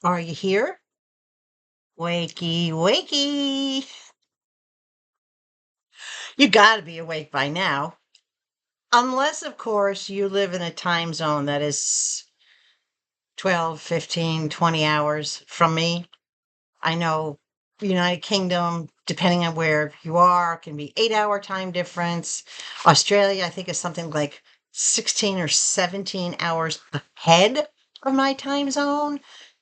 Are you here? Wakey, wakey. You gotta be awake by now. Unless, of course, you live in a time zone that is 12, 15, 20 hours from me. I know United Kingdom, depending on where you are, can be 8-hour time difference. Australia, I think, is something like 16 or 17 hours ahead of my time zone.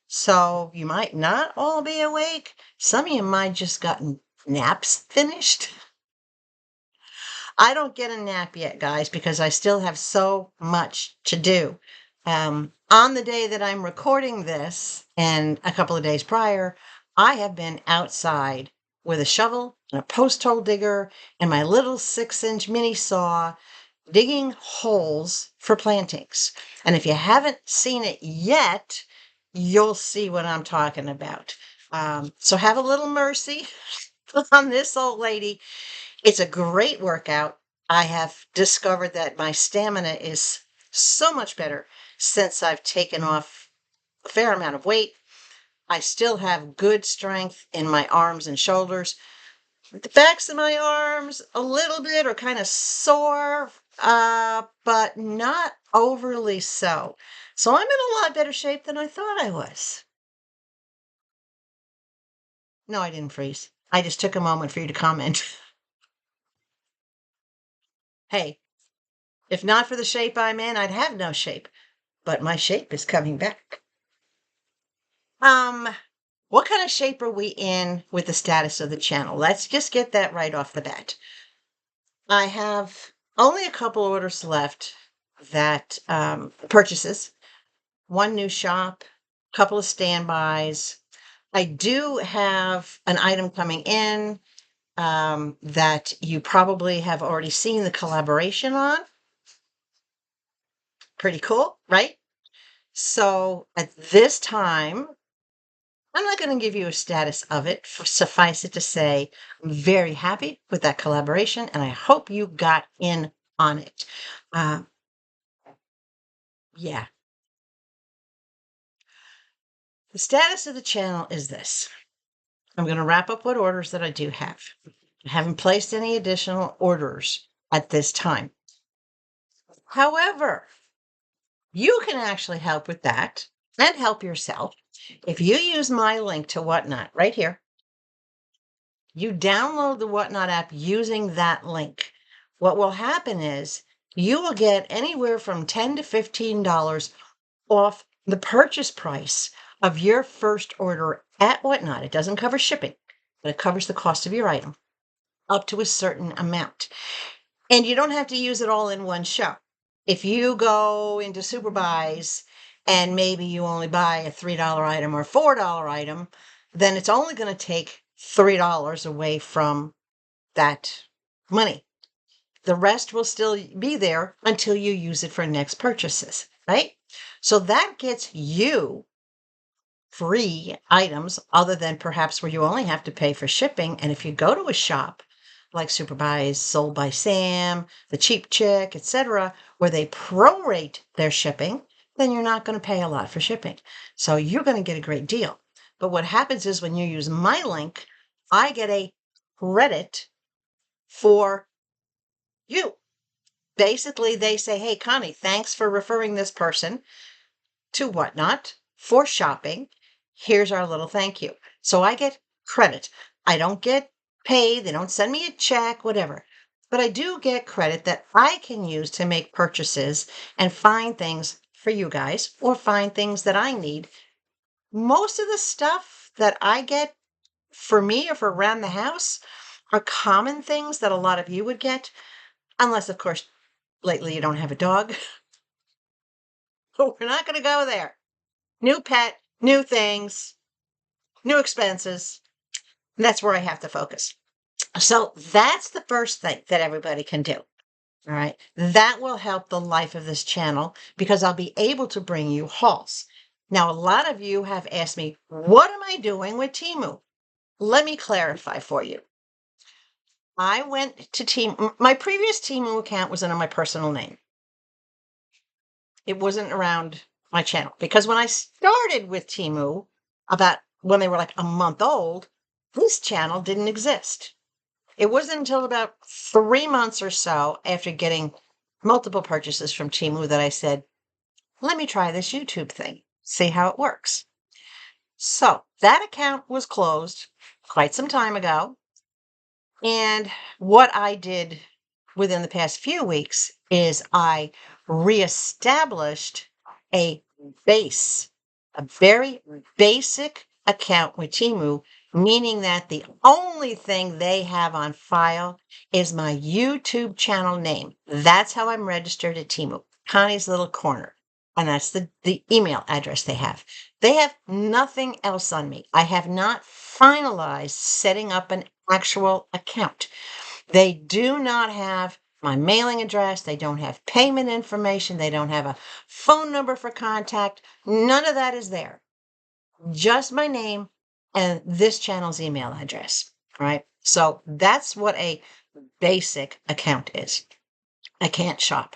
So you might not all be awake. Some of you might just gotten naps finished. I don't get a nap yet, guys, because I still have so much to do. On the day that I'm recording this, and a couple of days prior, I have been outside with a shovel and a post hole digger and my little 6-inch mini saw digging holes for plantings. And if you haven't seen it yet, you'll see what I'm talking about. So have a little mercy on this old lady. It's a great workout. I have discovered that my stamina is so much better since I've taken off a fair amount of weight. I still have good strength in my arms and shoulders. The backs of my arms a little bit are kind of sore, but not overly so. So I'm in a lot better shape than I thought I was. No, I didn't freeze. I just took a moment for you to comment. Hey, if not for the shape I'm in, I'd have no shape. But my shape is coming back. What kind of shape are we in with the status of the channel? Let's just get that right off the bat. I have only a couple orders left that purchases. One new shop, a couple of standbys. I do have an item coming in that you probably have already seen the collaboration on. Pretty cool, right? So at this time, I'm not going to give you a status of it. Suffice it to say, I'm very happy with that collaboration, and I hope you got in on it. Yeah. The status of the channel is this. I'm going to wrap up what orders that I do have. I haven't placed any additional orders at this time. However, you can actually help with that and help yourself if you use my link to Whatnot right here. You download the Whatnot app using that link. What will happen is you will get anywhere from $10 to $15 off the purchase price of your first order at Whatnot. It doesn't cover shipping, but it covers the cost of your item up to a certain amount. And you don't have to use it all in one show. If you go into SuperBuys and maybe you only buy a $3 item or $4 item, then it's only going to take $3 away from that money. The rest will still be there until you use it for next purchases, right? So that gets you free items other than perhaps where you only have to pay for shipping. And if you go to a shop like SuperBuys, SoldBySam, TheCheapChick, etc., where they prorate their shipping, then you're not going to pay a lot for shipping. So you're going to get a great deal. But what happens is when you use my link, I get a credit for you. Basically, they say, hey, Konnee, thanks for referring this person to Whatnot for shopping. Here's our little thank you. So I get credit. I don't get paid. They don't send me a check, whatever. But I do get credit that I can use to make purchases and find things for you guys or find things that I need. Most of the stuff that I get for me or for around the house are common things that a lot of you would get, unless, of course, lately you don't have a dog. But we're not going to go there. New pet, new things, new expenses. That's where I have to focus. So that's the first thing that everybody can do. All right. That will help the life of this channel because I'll be able to bring you hauls. Now, a lot of you have asked me, what am I doing with Temu? Let me clarify for you. I went to Temu. My previous Temu account was under my personal name. It wasn't around my channel because when I started with Temu, about when they were like a month old, this channel didn't exist. It wasn't until about 3 months or so after getting multiple purchases from Temu that I said, let me try this YouTube thing, see how it works. So that account was closed quite some time ago. And what I did within the past few weeks is I reestablished a a very basic account with Temu, meaning that the only thing they have on file is my YouTube channel name. That's how I'm registered at Temu, Konnee's Little Corner. And that's the email address they have. They have nothing else on me. I have not finalized setting up an actual account. They do not have my mailing address. They don't have payment information. They don't have a phone number for contact. None of that is there. Just my name and this channel's email address, right? So that's what a basic account is. I can't shop.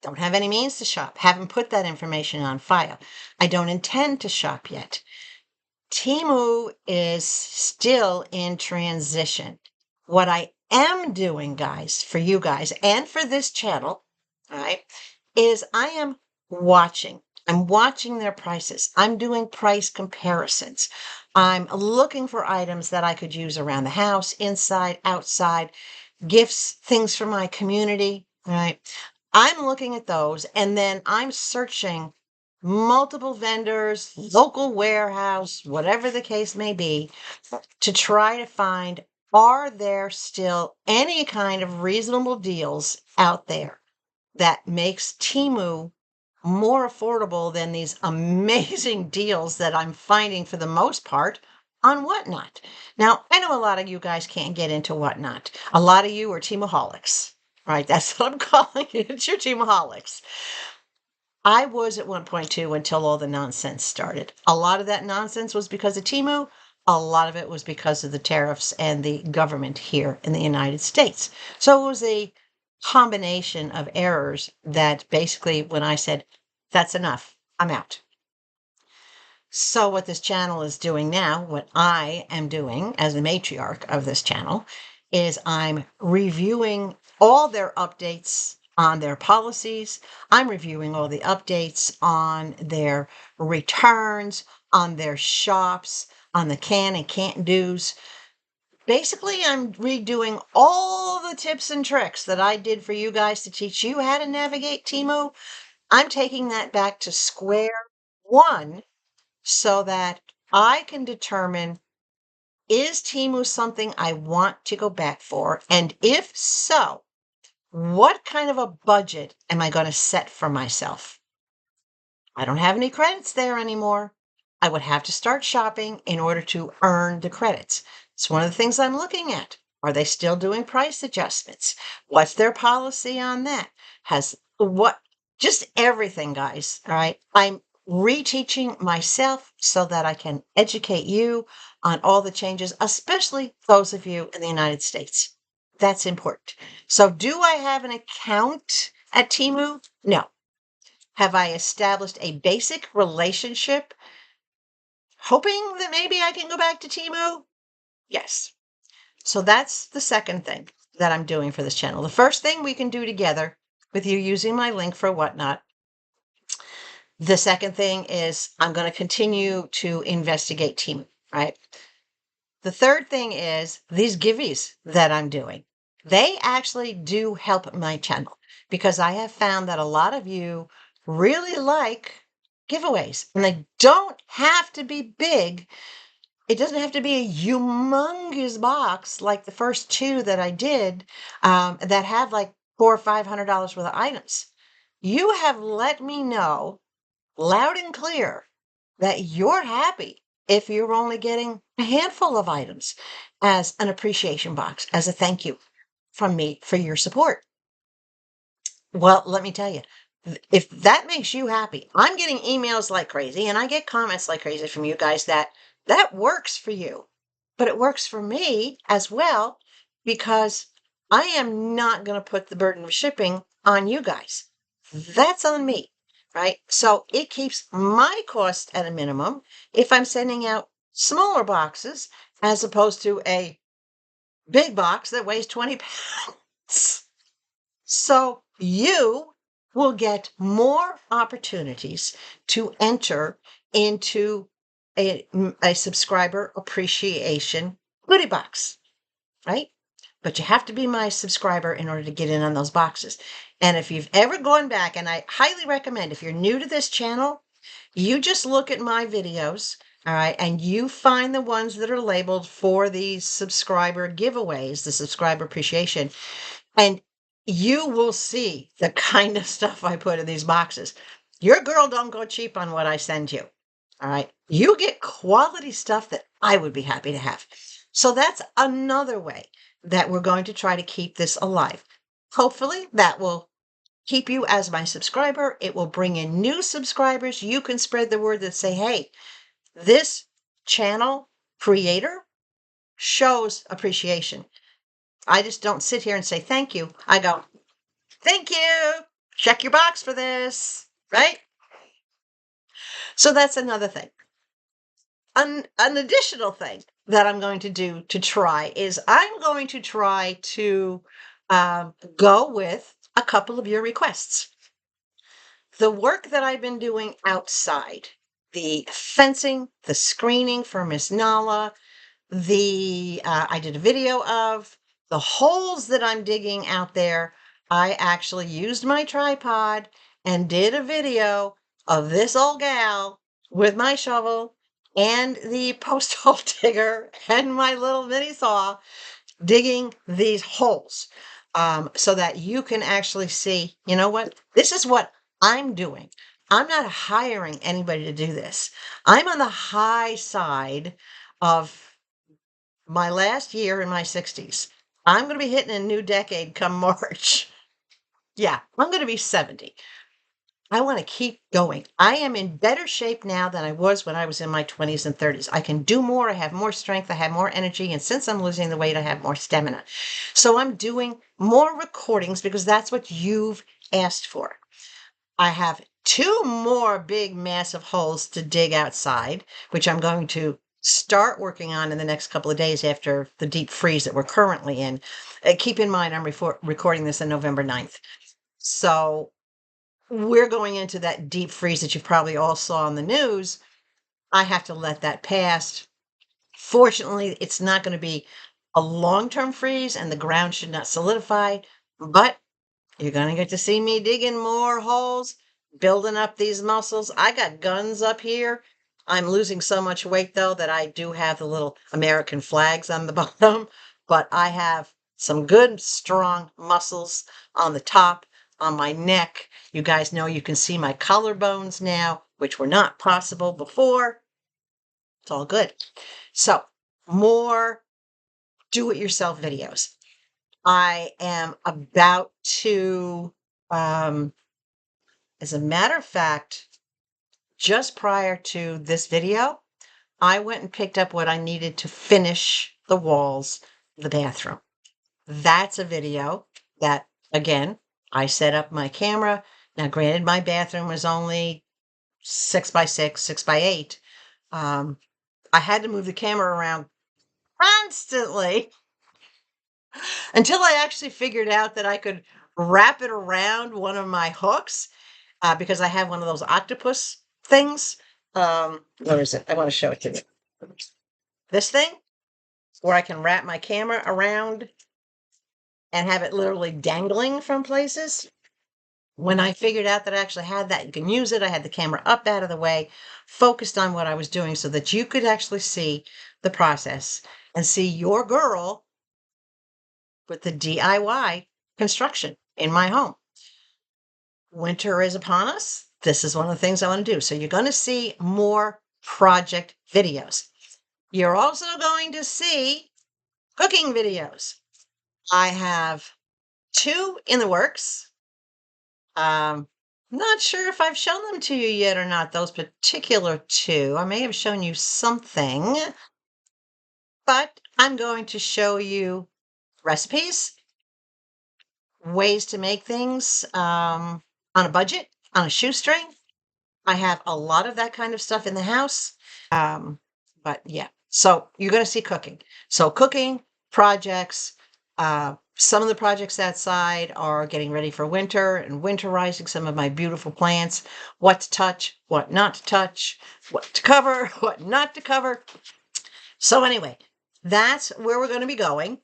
Don't have any means to shop. Haven't put that information on file. I don't intend to shop yet. Temu is still in transition. What I am doing, guys, for you guys and for this channel, all right, is I am watching. I'm watching their prices. I'm doing price comparisons. I'm looking for items that I could use around the house, inside, outside, gifts, things for my community, right? I'm looking at those and then I'm searching multiple vendors, local warehouse, whatever the case may be, to try to find, are there still any kind of reasonable deals out there that makes Temu more affordable than these amazing deals that I'm finding for the most part on Whatnot. Now, I know a lot of you guys can't get into Whatnot. A lot of you are Temuholics, right? That's what I'm calling it. It's your Temuholics. I was at one point too until all the nonsense started. A lot of that nonsense was because of Temu. A lot of it was because of the tariffs and the government here in the United States. So it was a combination of errors that basically, when I said, that's enough, I'm out. So what this channel is doing now, what I am doing as the matriarch of this channel, is I'm reviewing all their updates on their policies. I'm reviewing all the updates on their returns, on their shops, on the can and can't do's. Basically, I'm redoing all the tips and tricks that I did for you guys to teach you how to navigate Temu. I'm taking that back to square one so that I can determine, is Temu something I want to go back for? And if so, what kind of a budget am I going to set for myself? I don't have any credits there anymore. I would have to start shopping in order to earn the credits. It's one of the things I'm looking at. Are they still doing price adjustments? What's their policy on that? Just everything, guys. All right. I'm reteaching myself so that I can educate you on all the changes, especially those of you in the United States. That's important. So do I have an account at Temu? No. Have I established a basic relationship, hoping that maybe I can go back to Temu? Yes. So that's the second thing that I'm doing for this channel. The first thing we can do together with you using my link for Whatnot. The second thing is I'm going to continue to investigate Temu, right? The third thing is these giveaways that I'm doing. They actually do help my channel because I have found that a lot of you really like giveaways, and they don't have to be big. It doesn't have to be a humongous box like the first two that I did that have like $400 or $500 worth of items. You have let me know loud and clear that you're happy if you're only getting a handful of items as an appreciation box, as a thank you from me for your support. Well, let me tell you, if that makes you happy, I'm getting emails like crazy and I get comments like crazy from you guys that works for you, but it works for me as well because I am not going to put the burden of shipping on you guys. That's on me. right? So it keeps my cost at a minimum if I'm sending out smaller boxes as opposed to a big box that weighs 20 pounds. So you will get more opportunities to enter into a subscriber appreciation goodie box, right? But you have to be my subscriber in order to get in on those boxes. And if you've ever gone back, and I highly recommend, if you're new to this channel, you just look at my videos, all right, and you find the ones that are labeled for the subscriber giveaways, the subscriber appreciation, and you will see the kind of stuff I put in these boxes. Your girl don't go cheap on what I send you. All right. You get quality stuff that I would be happy to have. So that's another way that we're going to try to keep this alive. Hopefully that will keep you as my subscriber. It will bring in new subscribers. You can spread the word that say, hey, this channel creator shows appreciation. I just don't sit here and say thank you. I go, thank you. Check your box for this, right? So that's another thing. An additional thing that I'm going to do to try is I'm going to try to go with a couple of your requests. The work that I've been doing outside, the fencing, the screening for Miss Nala, I did a video of the holes that I'm digging out there. I actually used my tripod and did a video of this old gal with my shovel and the post hole digger and my little mini saw digging these holes, so that you can actually see, you know what, this is what I'm doing. I'm not hiring anybody to do this. I'm on the high side of my last year in my 60s. I'm going to be hitting a new decade come March. Yeah, I'm going to be 70. I want to keep going. I am in better shape now than I was when I was in my 20s and 30s. I can do more. I have more strength. I have more energy. And since I'm losing the weight, I have more stamina. So I'm doing more recordings because that's what you've asked for. I have 2 more big, massive holes to dig outside, which I'm going to start working on in the next couple of days after the deep freeze that we're currently in. Keep in mind, I'm recording this on November 9th. So we're going into that deep freeze that you probably all saw on the news. I have to let that pass. Fortunately, it's not going to be a long-term freeze and the ground should not solidify, but you're going to get to see me digging more holes, building up these muscles. I got guns up here. I'm losing so much weight, though, that I do have the little American flags on the bottom, but I have some good, strong muscles on the top, on my neck. You guys know you can see my collarbones now, which were not possible before. It's all good. So, more do-it-yourself videos. I am about to, as a matter of fact, just prior to this video, I went and picked up what I needed to finish the walls of the bathroom. That's a video that, again, I set up my camera. Now, granted, my bathroom was only 6x6, 6x8. I had to move the camera around constantly until I actually figured out that I could wrap it around one of my hooks, because I have one of those octopus things. Where is it? I want to show it to you. This thing, where I can wrap my camera around and have it literally dangling from places. When I figured out that I actually had that, you can use it. I had the camera up out of the way, focused on what I was doing so that you could actually see the process and see your girl with the DIY construction in my home. Winter is upon us. This is one of the things I want to do. So you're going to see more project videos. You're also going to see cooking videos. I have 2 in the works. Not sure if I've shown them to you yet or not, those particular 2. I may have shown you something, but I'm going to show you recipes, ways to make things on a budget, on a shoestring, I have a lot of that kind of stuff in the house. But yeah, so you're going to see cooking. So cooking projects, some of the projects outside are getting ready for winter and winterizing some of my beautiful plants, what to touch, what not to touch, what to cover, what not to cover. So anyway, that's where we're going to be going.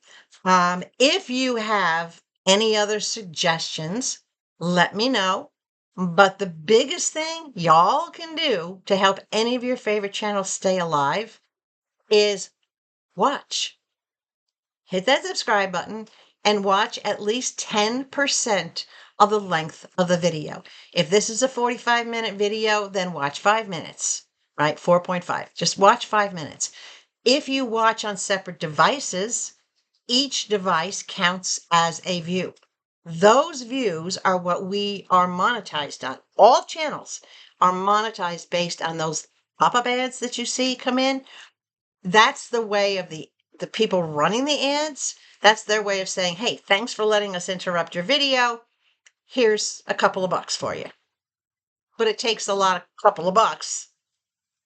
If you have any other suggestions, let me know. But the biggest thing y'all can do to help any of your favorite channels stay alive is watch. Hit that subscribe button and watch at least 10% of the length of the video. If this is a 45-minute video, then watch 5 minutes, right? 4.5. Just watch 5 minutes. If you watch on separate devices, each device counts as a view. Those views are what we are monetized on. All channels are monetized based on those pop-up ads that you see come in. That's the way of the people running the ads. That's their way of saying, hey, thanks for letting us interrupt your video. Here's a couple of bucks for you. But it takes a couple of bucks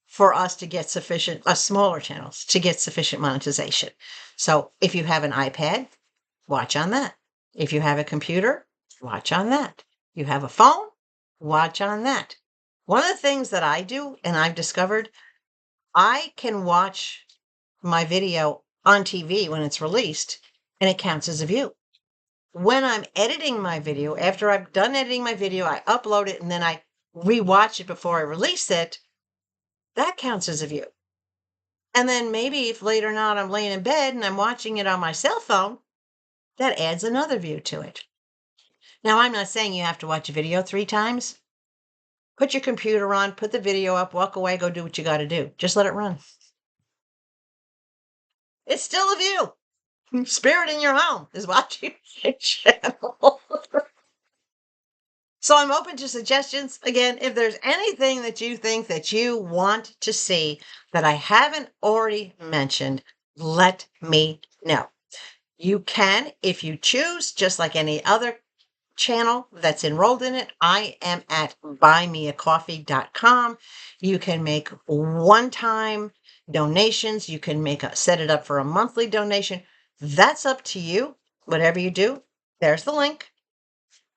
for us to get sufficient, smaller channels to get sufficient monetization. So if you have an iPad, watch on that. If you have a computer, watch on that. You have a phone, watch on that. One of the things that I do, and I've discovered, I can watch my video on TV when it's released, and it counts as a view. When I'm editing my video, after I've done editing my video, I upload it, and then I rewatch it before I release it, that counts as a view. And then maybe if later on I'm laying in bed and I'm watching it on my cell phone, that adds another view to it. Now, I'm not saying you have to watch a video 3 times. Put your computer on, put the video up, walk away, go do what you got to do. Just let it run. It's still a view. Spirit in your home is watching your channel. So I'm open to suggestions. Again, if there's anything that you think that you want to see that I haven't already mentioned, let me know. You can, if you choose, just like any other channel that's enrolled in it. I am at buymeacoffee.com. You can make one-time donations. You can set it up for a monthly donation. That's up to you. Whatever you do, there's the link.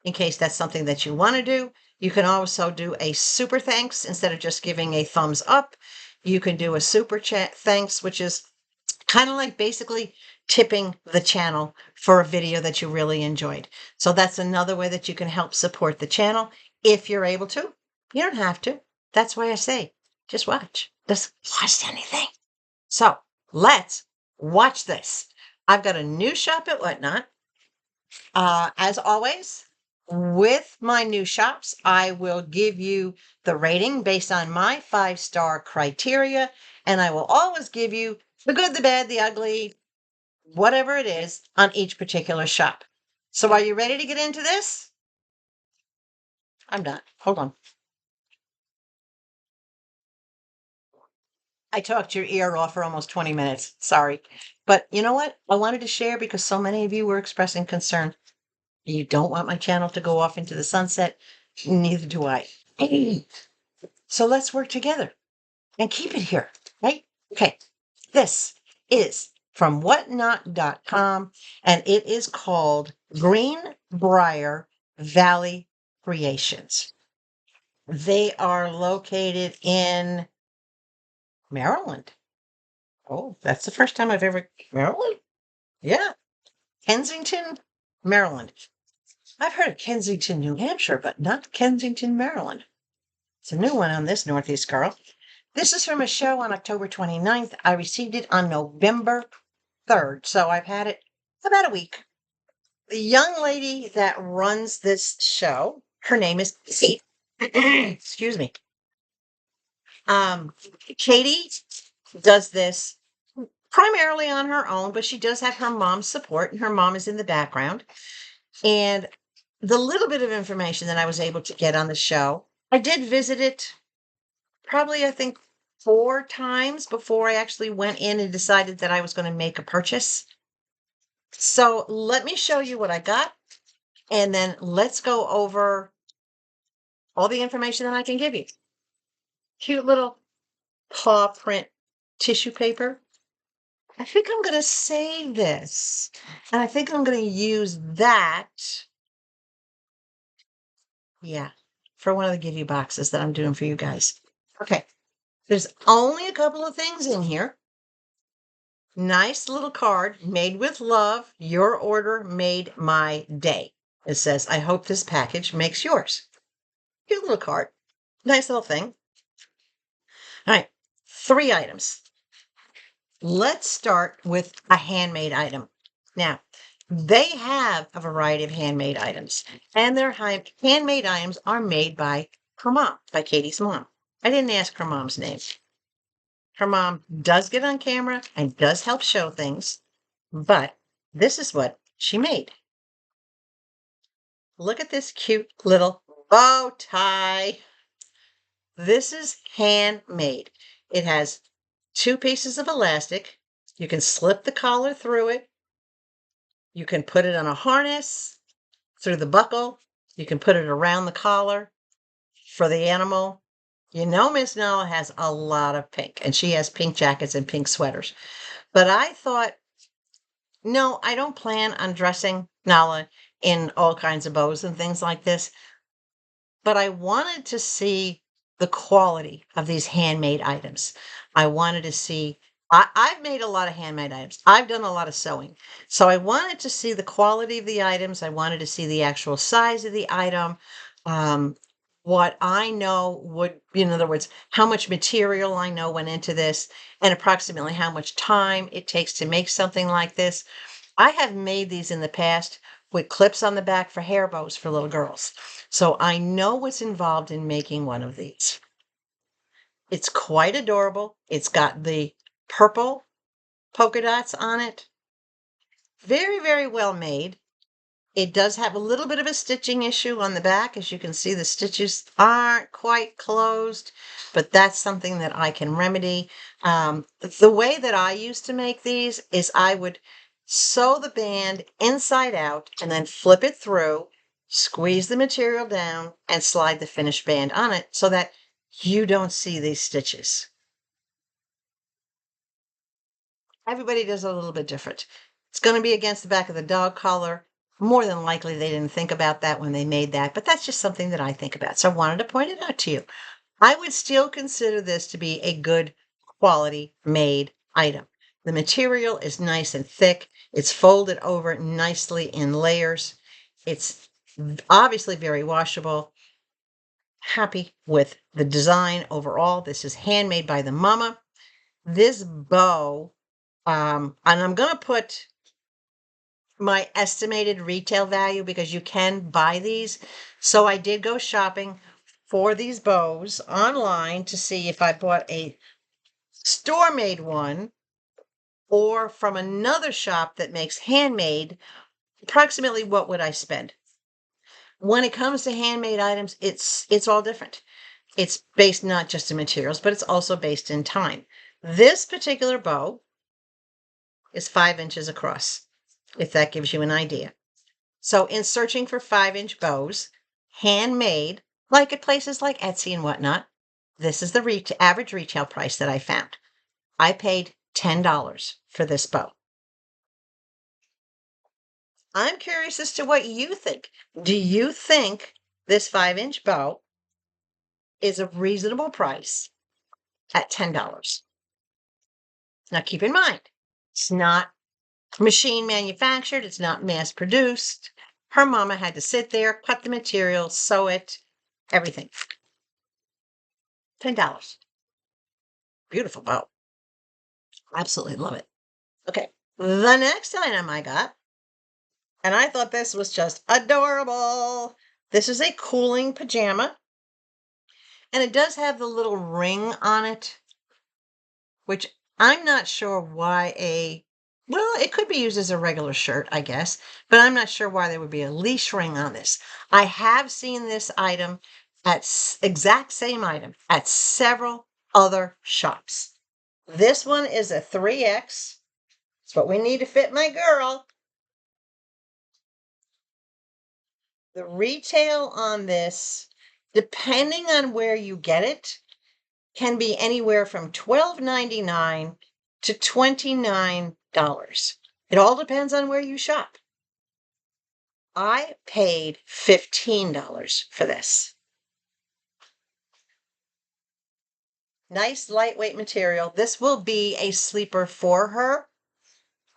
In case that's something that you want to do. You can also do a super thanks instead of just giving a thumbs up. You can do a super chat thanks, which is kind of like basically tipping the channel for a video that you really enjoyed. So that's another way that you can help support the channel if you're able to. You don't have to. That's why I say, just watch. Just watch anything. So let's watch this. I've got a new shop at Whatnot. As always, with my new shops, I will give you the rating based on my 5-star criteria, and I will always give you the good, the bad, the ugly, whatever it is on each particular shop. So are you ready to get into this? I'm not. Hold on. I talked your ear off for almost 20 minutes. Sorry. But you know what? I wanted to share because so many of you were expressing concern. You don't want my channel to go off into the sunset. Neither do I. So let's work together and keep it here, right? Okay. This is from whatnot.com, and it is called GreenBrierValleyCreations. They are located in Maryland. Oh, that's the first time I've ever... Maryland? Yeah. Kensington, Maryland. I've heard of Kensington, New Hampshire, but not Kensington, Maryland. It's a new one on this Northeast girl. This is from a show on October 29th. I received it on November 3rd, so I've had it about a week. The young lady that runs this show, her name is Katie. Excuse me. Katie does this primarily on her own, but she does have her mom's support, and her mom is in the background. And the little bit of information that I was able to get on the show, I did visit it probably, I think, 4 times before I actually went in and decided that I was going to make a purchase. So let me show you what I got, and then let's go over all the information that I can give you. cute little paw print tissue paper. I think I'm going to save this. And I think I'm going to use that. Yeah, for one of the give you boxes that I'm doing for you guys. Okay. There's only a couple of things in here. Nice little card made with love. Your order made my day. It says, I hope this package makes yours. Cute little card. Nice little thing. All right. 3 items. Let's start with a handmade item. Now, they have a variety of handmade items, and their handmade items are made by her mom, by Katie's mom. I didn't ask her mom's name. Her mom does get on camera and does help show things, but this is what she made. Look at this cute little bow tie. This is handmade. It has 2 pieces of elastic. You can slip the collar through it. You can put it on a harness through the buckle. You can put it around the collar for the animal. You know, Miss Nala has a lot of pink, and she has pink jackets and pink sweaters. But I thought, no, I don't plan on dressing Nala in all kinds of bows and things like this. But I wanted to see the quality of these handmade items. I wanted to see, I've made a lot of handmade items. I've done a lot of sewing. So I wanted to see the quality of the items. I wanted to see the actual size of the item. What I know would, in other words, how much material I know went into this and approximately how much time it takes to make something like this. I have made these in the past with clips on the back for hair bows for little girls. So I know what's involved in making one of these. It's quite adorable. It's got the purple polka dots on it. Very, very well made. It does have a little bit of a stitching issue on the back. As you can see, the stitches aren't quite closed, but that's something that I can remedy. The way that I used to make these is I would sew the band inside out and then flip it through, squeeze the material down, and slide the finished band on it so that you don't see these stitches. Everybody does it a little bit different. It's going to be against the back of the dog collar. More than likely, they didn't think about that when they made that, but that's just something that I think about. So I wanted to point it out to you. I would still consider this to be a good quality made item. The material is nice and thick. It's folded over nicely in layers. It's obviously very washable. Happy with the design overall. This is handmade by the mama. This bow, and I'm going to put my estimated retail value because you can buy these. So I did go shopping for these bows online to see if I bought a store-made one or from another shop that makes handmade, approximately what would I spend? When it comes to handmade items, it's all different. It's based not just in materials, but it's also based in time. This particular bow is 5 inches across, if that gives you an idea. So in searching for 5-inch bows, handmade, like at places like Etsy and whatnot, this is the average retail price that I found. I paid $10 for this bow. I'm curious as to what you think. Do you think this 5-inch bow is a reasonable price at $10? Now keep in mind, it's not machine manufactured. It's not mass produced. Her mama had to sit there, cut the material, sew it, everything. $10. Beautiful bow. Absolutely love it. Okay. The next item I got, and I thought this was just adorable. This is a cooling pajama. And it does have the little ring on it, which I'm not sure why well, it could be used as a regular shirt, I guess, but I'm not sure why there would be a leash ring on this. I have seen this item exact same item at several other shops. This one is a 3X. It's what we need to fit my girl. The retail on this, depending on where you get it, can be anywhere from $12.99 to $29. It all depends on where you shop. I paid $15 for this. Nice lightweight material. This will be a sleeper for her.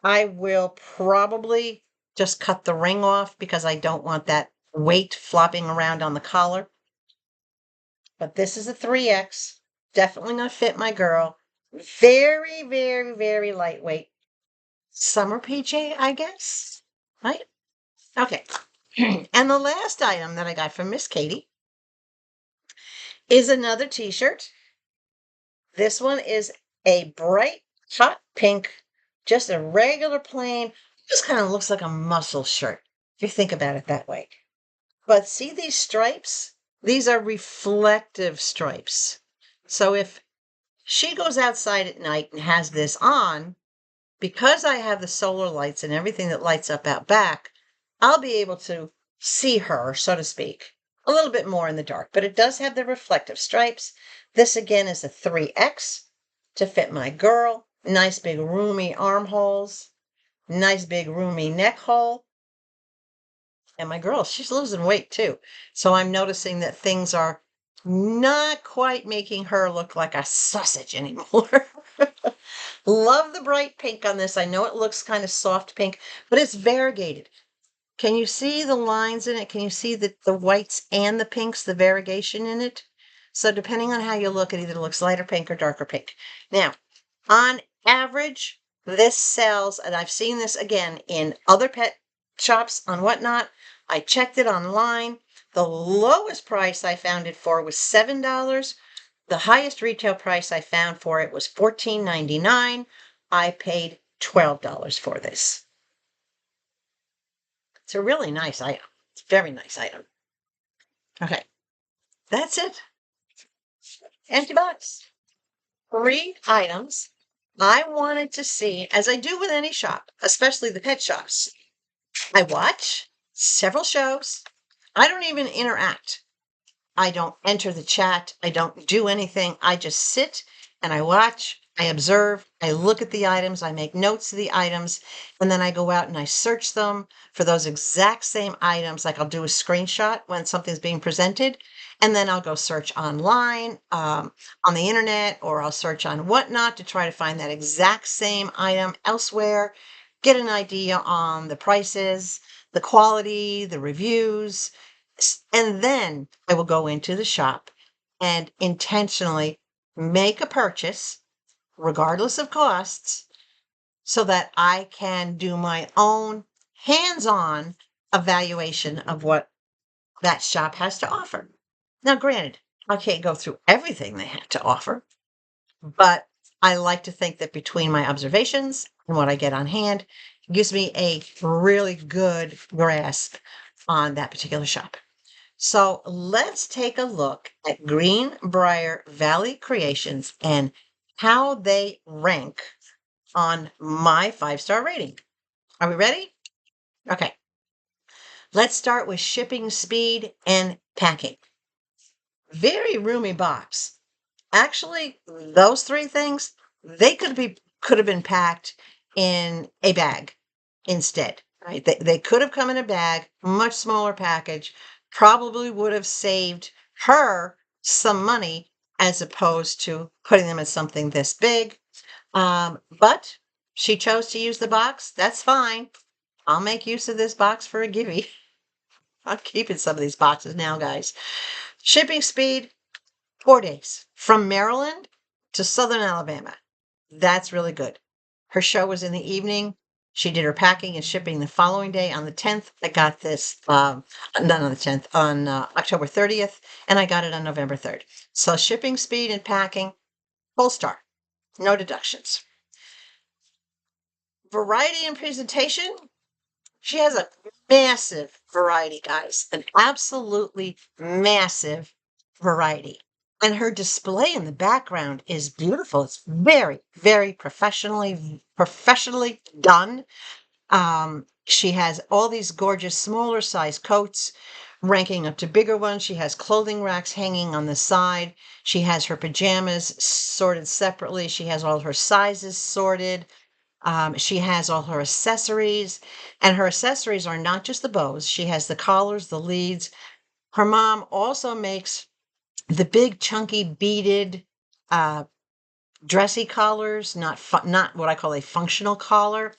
I will probably just cut the ring off because I don't want that weight flopping around on the collar. But this is a 3X. Definitely gonna fit my girl. Very, very, very lightweight. Summer PJ, I guess. Right? Okay. And the last item that I got from Miss Katie is another t-shirt. This one is a bright hot pink, just a regular plain, just kind of looks like a muscle shirt, if you think about it that way. But see these stripes? These are reflective stripes. So if she goes outside at night and has this on, because I have the solar lights and everything that lights up out back, I'll be able to see her, so to speak, a little bit more in the dark. But it does have the reflective stripes. This again is a 3X to fit my girl. Nice big roomy armholes. Nice big roomy neck hole. And my girl, she's losing weight too. So I'm noticing that things are not quite making her look like a sausage anymore. Love the bright pink on this. I know it looks kind of soft pink, but it's variegated. Can you see the lines in it? Can you see the whites and the pinks, the variegation in it? So depending on how you look, it either looks lighter pink or darker pink. Now, on average, this sells, and I've seen this again in other pet shops on Whatnot. I checked it online. The lowest price I found it for was $7. The highest retail price I found for it was $14.99. I paid $12 for this. It's a really nice item. It's a very nice item. Okay, that's it. Empty box. 3 items I wanted to see, as I do with any shop, especially the pet shops. I watch several shows. I don't even interact. I don't enter the chat. I don't do anything. I just sit and I watch. I observe. I look at the items. I make notes of the items. And then I go out and I search them for those exact same items. Like I'll do a screenshot when something's being presented. And then I'll go search online on the internet, or I'll search on Whatnot to try to find that exact same item elsewhere. Get an idea on the prices, the quality, the reviews. And then I will go into the shop and intentionally make a purchase, regardless of costs, so that I can do my own hands-on evaluation of what that shop has to offer. Now, granted, I can't go through everything they have to offer, but I like to think that between my observations and what I get on hand, it gives me a really good grasp on that particular shop. So let's take a look at GreenBrierValleyCreations and how they rank on my 5-star rating. Are we ready? Okay. Let's start with shipping speed and packing. Very roomy box. Actually, those 3 things, they could have been packed in a bag instead. Right? They could have come in a bag, much smaller package. Probably would have saved her some money as opposed to putting them in something this big. But she chose to use the box. That's fine. I'll make use of this box for a giveaway. I'm keeping some of these boxes now, guys. Shipping speed, 4 days from Maryland to Southern Alabama. That's really good. Her show was in the evening. She did her packing and shipping the following day on the 10th. I got this, not on the 10th, on October 30th, and I got it on November 3rd. So shipping speed and packing, full star, no deductions. Variety and presentation, she has a massive variety, guys, an absolutely massive variety. And her display in the background is beautiful. It's very, very professionally done. She has all these gorgeous smaller size coats, ranking up to bigger ones. She has clothing racks hanging on the side. She has her pajamas sorted separately. She has all her sizes sorted. She has all her accessories, and her accessories are not just the bows. She has the collars, the leads. Her mom also makes the big chunky beaded dressy collars, not what I call a functional collar.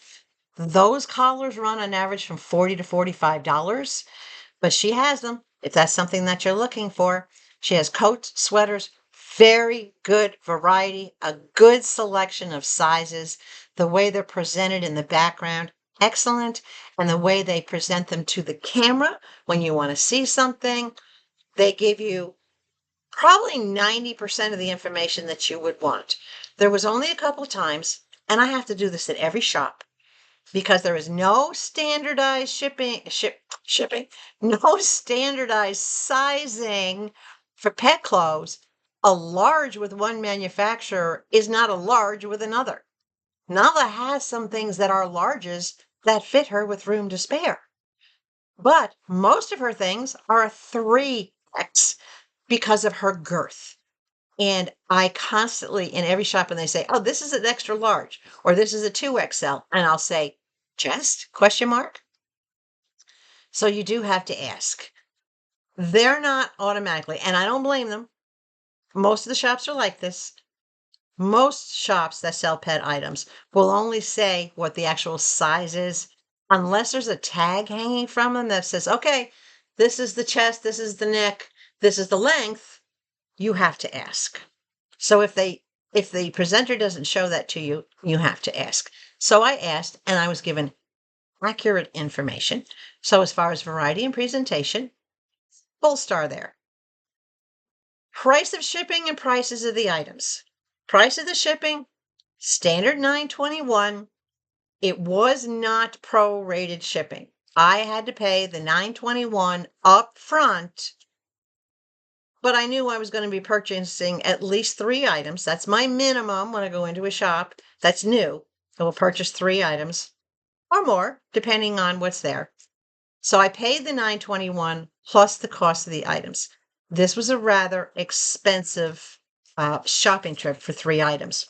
Those collars run on average from $40 to $45, but she has them if that's something that you're looking for. She has coats, sweaters, very good variety, a good selection of sizes. The way they're presented in the background, excellent. And the way they present them to the camera when you want to see something, they give you probably 90% of the information that you would want. There was only a couple of times, and I have to do this at every shop, because there is no standardized shipping, no standardized sizing for pet clothes. A large with one manufacturer is not a large with another. Nala has some things that are larges that fit her with room to spare. But most of her things are a 3X because of her girth. And I constantly, in every shop, when they say, oh, this is an extra large, or this is a 2XL, and I'll say, chest, question mark. So you do have to ask. They're not automatically, and I don't blame them. Most of the shops are like this. Most shops that sell pet items will only say what the actual size is, unless there's a tag hanging from them that says, okay, this is the chest, this is the neck, this is the length. You have to ask. So if the presenter doesn't show that to you, you have to ask. So I asked, and I was given accurate information. So as far as variety and presentation, full star there. Price of shipping and prices of the items. Price of the shipping, standard $9.21. It was not prorated shipping. I had to pay the $9.21 up front, but I knew I was going to be purchasing at least 3 items. That's my minimum when I go into a shop that's new. I will purchase 3 items or more, depending on what's there. So I paid the $9.21 plus the cost of the items. This was a rather expensive shopping trip for 3 items.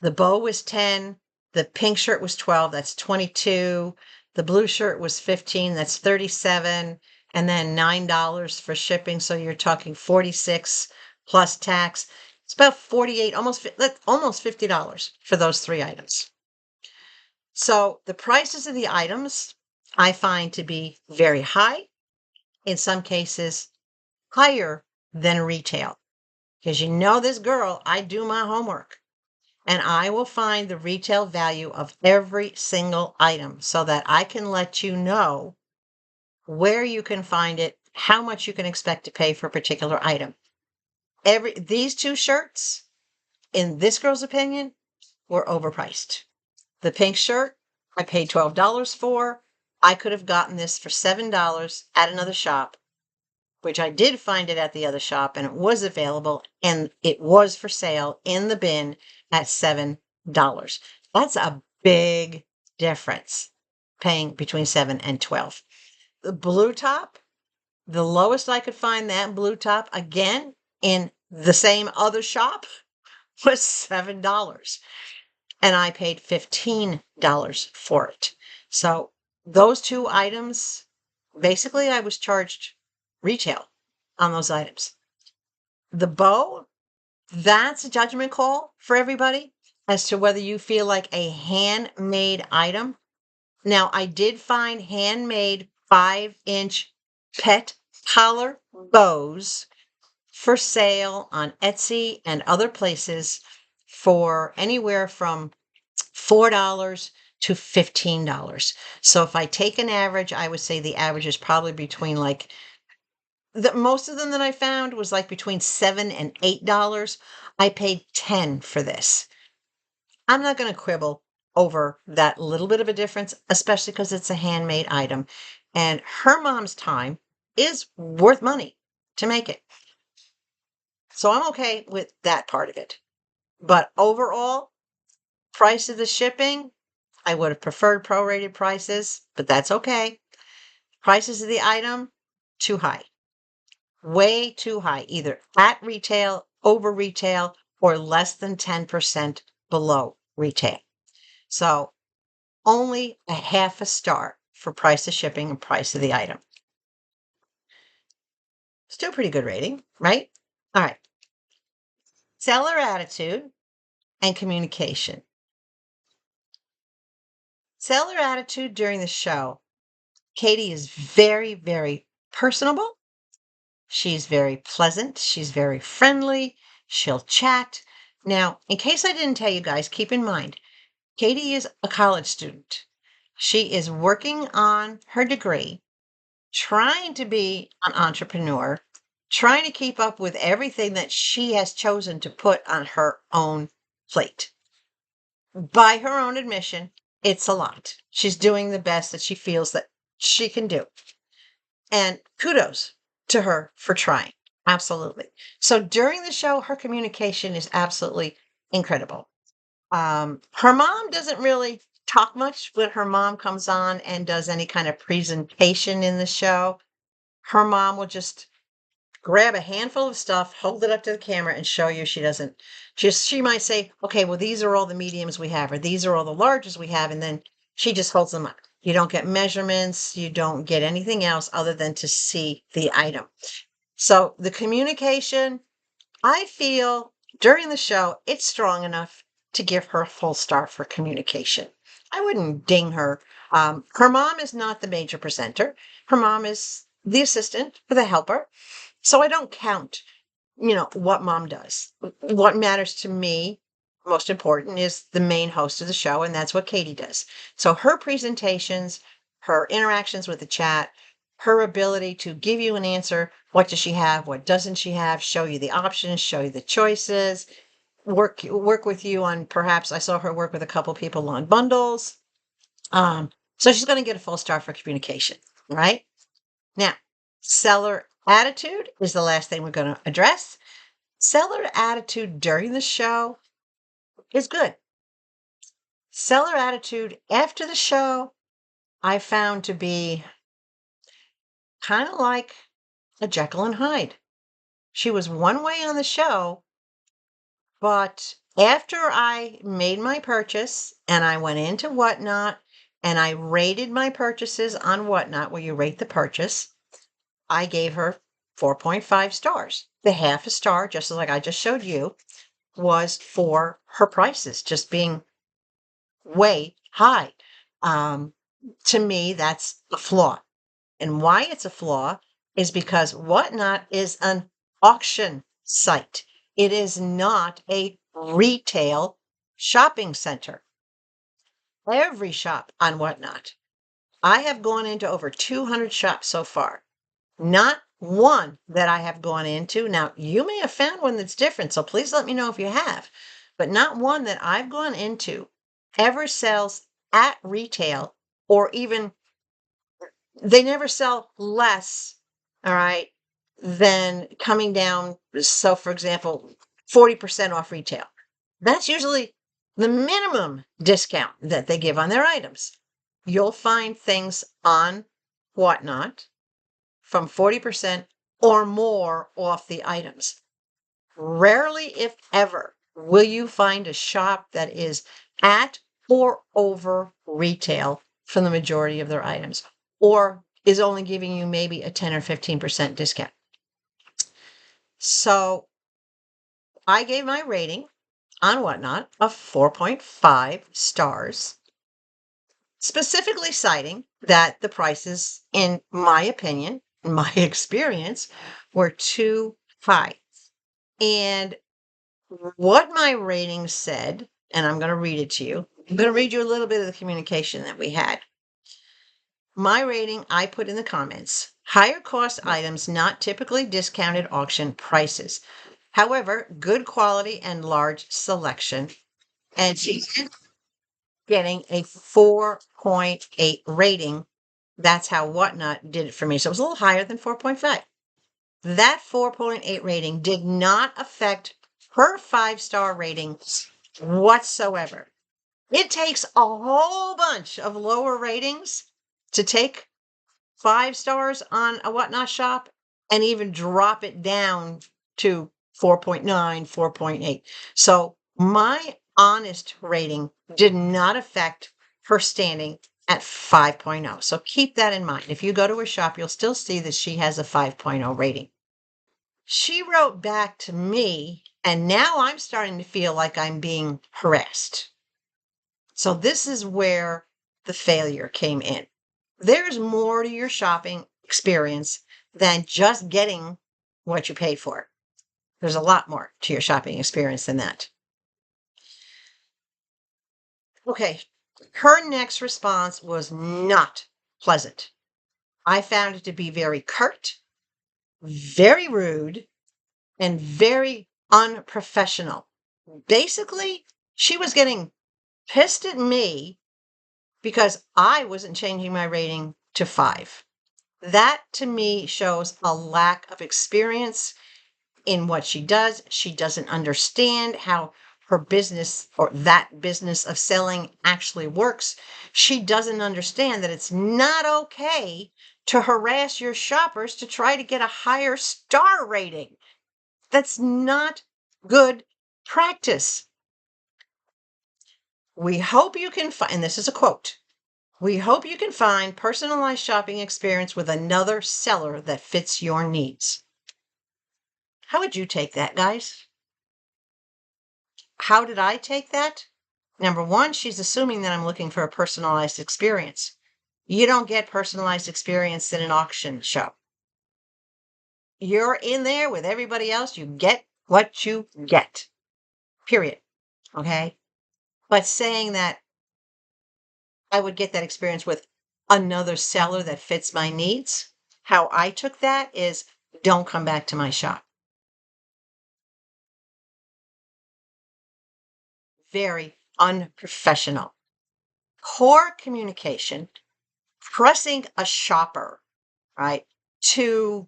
The bow was $10. The pink shirt was $12. That's $22. The blue shirt was $15. That's $37. And then $9 for shipping. So you're talking $46 plus tax. It's about $48, almost $50 for those 3 items. So the prices of the items I find to be very high, in some cases higher than retail. Because you know this girl, I do my homework. And I will find the retail value of every single item so that I can let you know where you can find it, how much you can expect to pay for a particular item. These 2 shirts, in this girl's opinion, were overpriced. The pink shirt, I paid $12 for. I could have gotten this for $7 at another shop, which I did find it at the other shop, and it was available, and it was for sale in the bin at $7. That's a big difference, paying between $7 and $12. The blue top, the lowest I could find that blue top, again, in the same other shop, was $7. And I paid $15 for it. So those 2 items, basically I was charged retail on those items. The bow, that's a judgment call for everybody as to whether you feel like a handmade item. Now, I did find handmade 5-inch pet collar bows for sale on Etsy and other places for anywhere from $4 to $15. So if I take an average, I would say the average is probably between most of them that I found was between $7 and $8. I paid $10 for this. I'm not going to quibble over that little bit of a difference, especially because it's a handmade item. And her mom's time is worth money to make it. So I'm okay with that part of it. But overall, price of the shipping, I would have preferred prorated prices, but that's okay. Prices of the item, too high. Way too high, either at retail, over retail, or less than 10% below retail. So only a half a star for price of shipping and price of the item. Still pretty good rating, right? All right. Seller attitude and communication. Seller attitude during the show. Katie is very, very personable. She's very pleasant. She's very friendly. She'll chat. Now, in case I didn't tell you guys, keep in mind, Katie is a college student. She is working on her degree, trying to be an entrepreneur, trying to keep up with everything that she has chosen to put on her own plate. By her own admission, it's a lot. She's doing the best that she feels that she can do. And kudos to her for trying. Absolutely. So during the show, her communication is absolutely incredible. Her mom doesn't really talk much when her mom comes on and does any kind of presentation in the show. Her mom will just grab a handful of stuff, hold it up to the camera, and show you. She might say, okay, well, these are all the mediums we have, or these are all the larges we have, and then she just holds them up. You don't get measurements, you don't get anything else other than to see the item. So the communication, I feel during the show, it's strong enough to give her a full star for communication. I wouldn't ding her. Her mom is not the major presenter. Her mom is the assistant or the helper. So I don't count, what mom does. What matters to me, most important, is the main host of the show, and that's what Katie does. So her presentations, her interactions with the chat, her ability to give you an answer. What does she have? What doesn't she have? Show you the options, show you the choices, work with you on, perhaps I saw her work with a couple people on bundles. So she's going to get a full star for communication, right? Now, seller attitude is the last thing we're going to address. Seller attitude during the show is good. Seller attitude after the show, I found to be kind of like a Jekyll and Hyde. She was one way on the show, but after I made my purchase and I went into Whatnot and I rated my purchases on Whatnot, where you rate the purchase, I gave her 4.5 stars. The half a star, just like I just showed you, was for her prices just being way high. To me, that's a flaw. And why it's a flaw is because Whatnot is an auction site. It is not a retail shopping center. Every shop on Whatnot. I have gone into over 200 shops so far. Not one that I have gone into. Now, you may have found one that's different, so please let me know if you have. But not one that I've gone into ever sells at retail, or even they never sell less, all right, than coming down. So, for example, 40% off retail. That's usually the minimum discount that they give on their items. You'll find things on Whatnot from 40% or more off the items. Rarely, if ever, will you find a shop that is at or over retail for the majority of their items, or is only giving you maybe a 10 or 15% discount. So I gave my rating on Whatnot of 4.5 stars, specifically citing that the prices, in my opinion, my experience, were too high. And what my rating said, and I'm going to read it to you. I'm going to read you a little bit of the communication that we had. My rating, I put in the comments: higher cost items not typically discounted auction prices. However, good quality and large selection. And she's getting a 4.8 rating. That's how Whatnot did it for me. So it was a little higher than 4.5. That 4.8 rating did not affect her 5-star rating whatsoever. It takes a whole bunch of lower ratings to take 5 stars on a Whatnot shop and even drop it down to 4.9, 4.8. So my honest rating did not affect her standing at 5.0. So keep that in mind. If you go to her shop, you'll still see that she has a 5.0 rating. She wrote back to me, and now I'm starting to feel like I'm being harassed. So this is where the failure came in. There's more to your shopping experience than just getting what you paid for. There's a lot more to your shopping experience than that. Okay, her next response was not pleasant. I found it to be very curt, very rude, and very unprofessional. Basically, she was getting pissed at me because I wasn't changing my rating to 5. That to me shows a lack of experience in what she does. She doesn't understand how her business or that business of selling actually works. She doesn't understand that it's not okay to harass your shoppers to try to get a higher star rating. That's not good practice. We hope you can find, and this is a quote, we hope you can find personalized shopping experience with another seller that fits your needs. How would you take that, guys? How did I take that? Number one, she's assuming that I'm looking for a personalized experience. You don't get personalized experience in an auction shop. You're in there with everybody else. You get what you get. Period. Okay? But saying that I would get that experience with another seller that fits my needs, how I took that is don't come back to my shop. Very unprofessional. Poor communication, pressing a shopper, right, to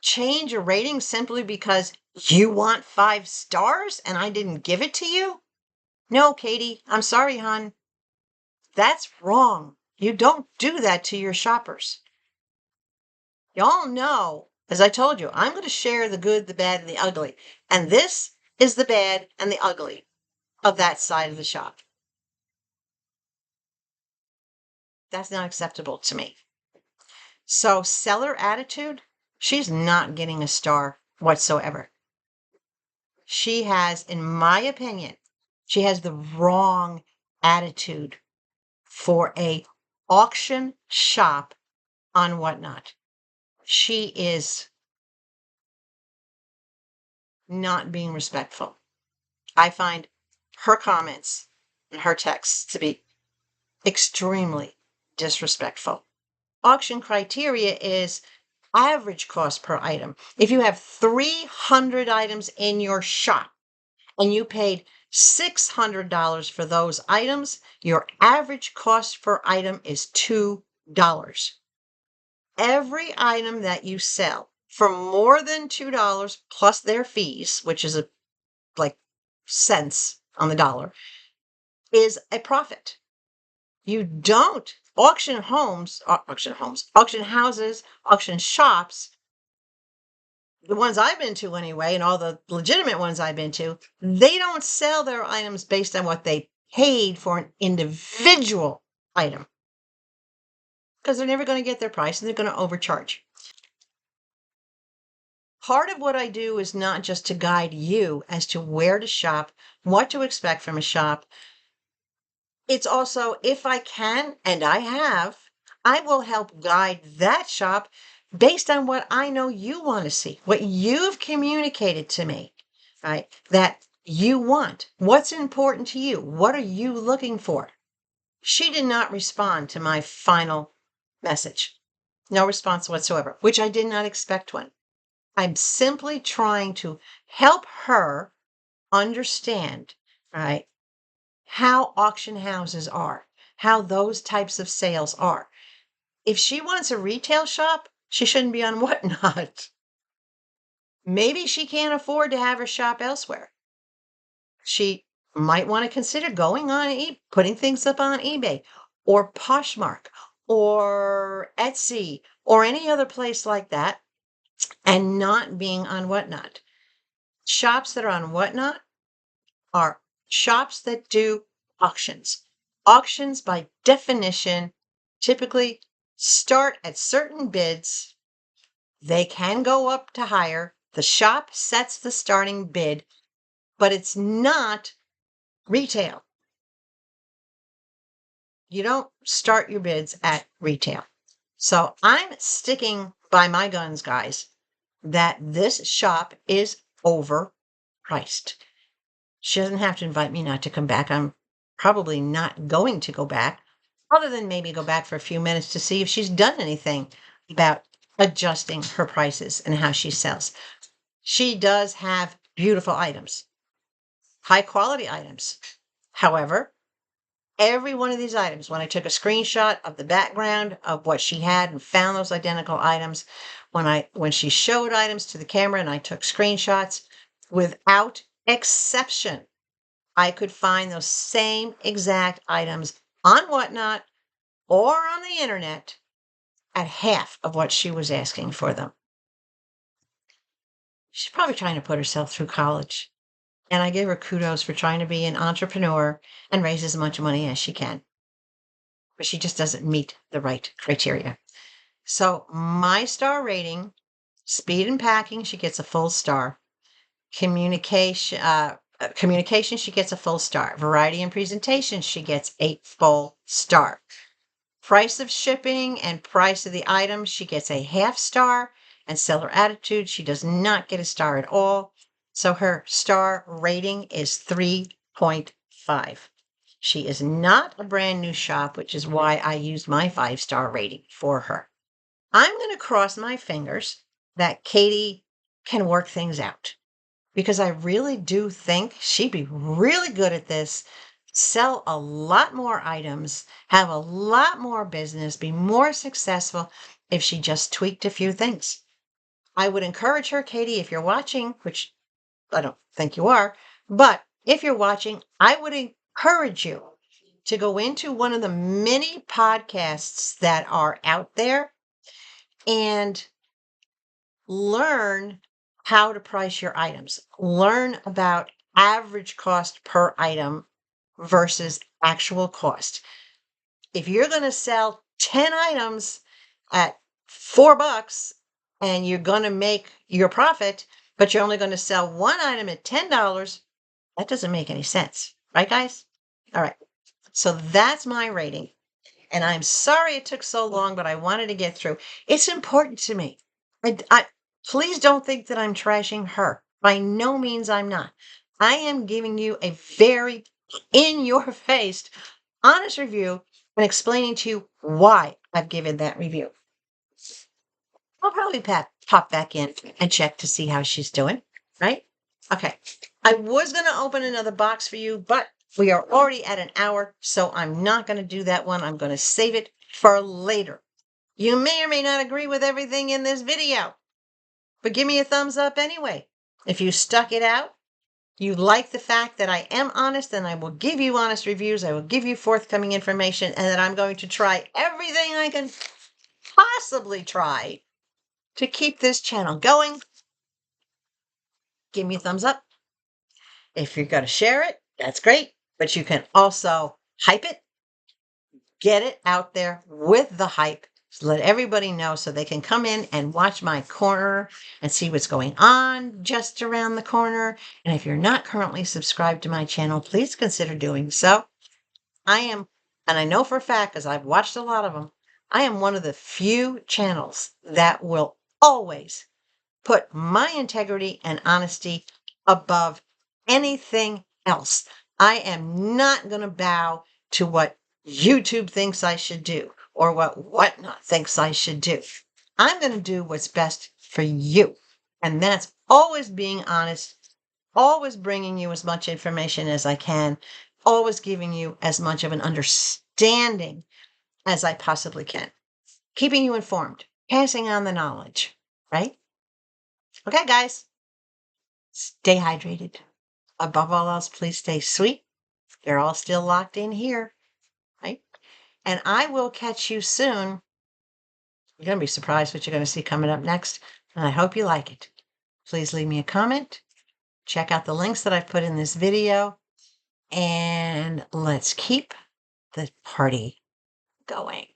change a rating simply because you want 5 stars and I didn't give it to you? No, Katie, I'm sorry, hon. That's wrong. You don't do that to your shoppers. Y'all know, as I told you, I'm going to share the good, the bad, and the ugly. And this is the bad and the ugly of that side of the shop. That's not acceptable to me. So seller attitude, she's not getting a star whatsoever. She has, in my opinion, she has the wrong attitude for a auction shop on Whatnot. She is not being respectful. I find her comments and her texts to be extremely disrespectful. Auction criteria is average cost per item. If you have 300 items in your shop and you paid $600 for those items, your average cost per item is $2. Every item that you sell for more than $2 plus their fees, which is like cents on the dollar, is a profit. You don't auction houses, auction shops, the ones I've been to anyway, and all the legitimate ones I've been to, they don't sell their items based on what they paid for an individual item because they're never going to get their price and they're going to overcharge. Part of what I do is not just to guide you as to where to shop, what to expect from a shop. It's also, if I can, and I have, I will help guide that shop based on what I know you want to see, what you've communicated to me, right? That you want. What's important to you? What are you looking for? She did not respond to my final message. No response whatsoever, which I did not expect one. I'm simply trying to help her understand, right, how auction houses are, how those types of sales are. If she wants a retail shop, she shouldn't be on Whatnot. Maybe she can't afford to have her shop elsewhere. She might want to consider going on putting things up on eBay or Poshmark or Etsy or any other place like that and not being on Whatnot. Shops that are on Whatnot are shops that do auctions. Auctions, by definition, typically start at certain bids. They can go up to higher. The shop sets the starting bid, but it's not retail. You don't start your bids at retail. So I'm sticking by my guns, guys, that this shop is overpriced. She doesn't have to invite me not to come back. I'm probably not going to go back, other than maybe go back for a few minutes to see if she's done anything about adjusting her prices and how she sells. She does have beautiful items, high quality items. However, every one of these items, when I took a screenshot of the background of what she had and found those identical items, when she showed items to the camera and I took screenshots, without exception, I could find those same exact items on Whatnot or on the internet at half of what she was asking for them. She's probably trying to put herself through college. And I give her kudos for trying to be an entrepreneur and raise as much money as she can. But she just doesn't meet the right criteria. So my star rating, speed and packing, she gets a full star. Communication, she gets a full star. Variety and presentation, she gets a full star. Price of shipping and price of the item, she gets a half star. And seller attitude, she does not get a star at all. So her star rating is 3.5. She is not a brand new shop, which is why I used my 5-star rating for her. I'm going to cross my fingers that Katie can work things out, because I really do think she'd be really good at this, sell a lot more items, have a lot more business, be more successful if she just tweaked a few things. I would encourage her, Katie, if you're watching, which I don't think you are, but if you're watching, I would encourage you to go into one of the many podcasts that are out there and learn how to price your items. Learn about average cost per item versus actual cost. If you're going to sell 10 items at $4 and you're going to make your profit, but you're only going to sell one item at $10, that doesn't make any sense. Right, guys? All right. So that's my rating. And I'm sorry it took so long, but I wanted to get through. It's important to me. Please don't think that I'm trashing her. By no means I'm not. I am giving you a very in-your-face, honest review and explaining to you why I've given that review. I'll probably pop back in and check to see how she's doing, right? Okay. I was going to open another box for you, but we are already at an hour, so I'm not going to do that one. I'm going to save it for later. You may or may not agree with everything in this video, but give me a thumbs up anyway. If you stuck it out, you like the fact that I am honest, and I will give you honest reviews, I will give you forthcoming information, and that I'm going to try everything I can possibly try to keep this channel going, give me a thumbs up. If you're going to share it, that's great, but you can also hype it, get it out there with the hype. So let everybody know so they can come in and watch my corner and see what's going on just around the corner. And if you're not currently subscribed to my channel, please consider doing so. I am, and I know for a fact, because I've watched a lot of them, I am one of the few channels that will always put my integrity and honesty above anything else. I am not going to bow to what YouTube thinks I should do or what Whatnot thinks I should do. I'm going to do what's best for you. And that's always being honest, always bringing you as much information as I can, always giving you as much of an understanding as I possibly can, keeping you informed, passing on the knowledge, right? Okay, guys, stay hydrated. Above all else, please stay sweet. You're all still locked in here, right? And I will catch you soon. You're going to be surprised what you're going to see coming up next. And I hope you like it. Please leave me a comment. Check out the links that I've put in this video. And let's keep the party going.